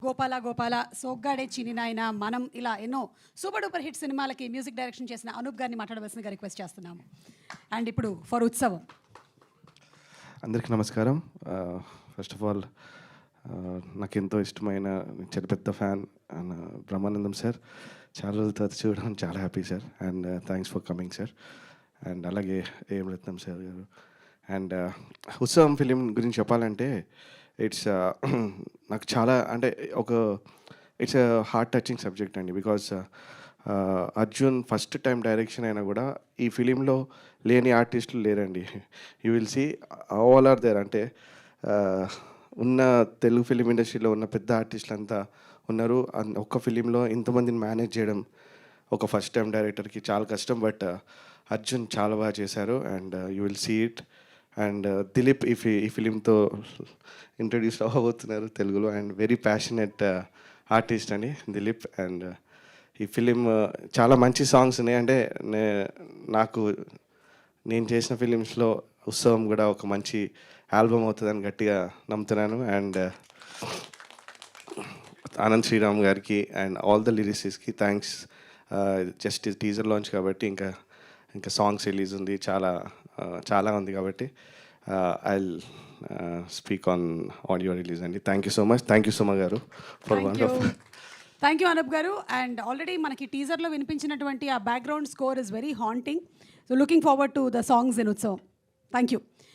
గోపాల గోపాల, సోగ్గాడే చినినాయన, మనం ఇలా ఎన్నో సూపర్ డూపర్ హిట్ సినిమాలకి మ్యూజిక్ డైరెక్షన్ చేసిన అనూప్ గారిని మాట్లాడవలసిందిగా రిక్వెస్ట్ చేస్తున్నాము. అండ్ ఇప్పుడు ఫర్ ఉత్సవం. అందరికీ నమస్కారం. ఫస్ట్ ఆఫ్ ఆల్ నాకు ఎంతో ఇష్టమైన చాలా పెద్ద ఫ్యాన్ అండ్ బ్రహ్మానందం సార్. చాలా రోజుల తర్వాత చూడడం చాలా happy sir. And thanks for coming sir. And అలాగే ఏం రత్నం సార్ గారు. అండ్ ఉత్సవం ఫిలిం గురించి చెప్పాలంటే ఇట్స్ నాకు చాలా అంటే ఇట్స్ హార్ట్ టచింగ్ సబ్జెక్ట్ అండి. Because Arjun first time direction అయినా కూడా ఈ ఫిలింలో లేని ఆర్టిస్టులు లేరండి. You will see all are there. అంటే ఉన్న తెలుగు ఫిలిం ఇండస్ట్రీలో ఉన్న పెద్ద ఆర్టిస్టులు అంతా ఉన్నారు. ఒక్క ఫిలింలో ఇంతమందిని మేనేజ్ చేయడం ఒక ఫస్ట్ టైం డైరెక్టర్కి చాలా కష్టం. బట్ అర్జున్ చాలా బాగా చేశారు. And you will see it. And Dilip ఈ ఫిలింతో ఇంట్రడ్యూస్ అవ్వబోతున్నారు తెలుగులో. అండ్ వెరీ ప్యాషనెట్ ఆర్టిస్ట్ అండి దిలీప్. అండ్ ఈ ఫిలిం చాలా మంచి సాంగ్స్ ఉన్నాయి. అంటే నేను చేసిన ఫిలిమ్స్లో ఉత్సవం కూడా ఒక మంచి ఆల్బమ్ అవుతుందని గట్టిగా నమ్ముతున్నాను. అండ్ ఆనంద్ శ్రీరామ్ గారికి అండ్ ఆల్ ద లిరిసిస్ట్కి థ్యాంక్స్. జస్ట్ టీజర్ లాంచ్ కాబట్టి ఇంకా సాంగ్స్ రిలీజ్ ఉంది, చాలా ఉంది కాబట్టి I speak on audio release అండి. Thank you so much. Thank you Suma garu for wonderful. Thank you Anoop garu. And already మనకి టీజర్లో వినిపించినటువంటి ఆ background score is very haunting. So looking forward to the songs in Utsavam. Thank you.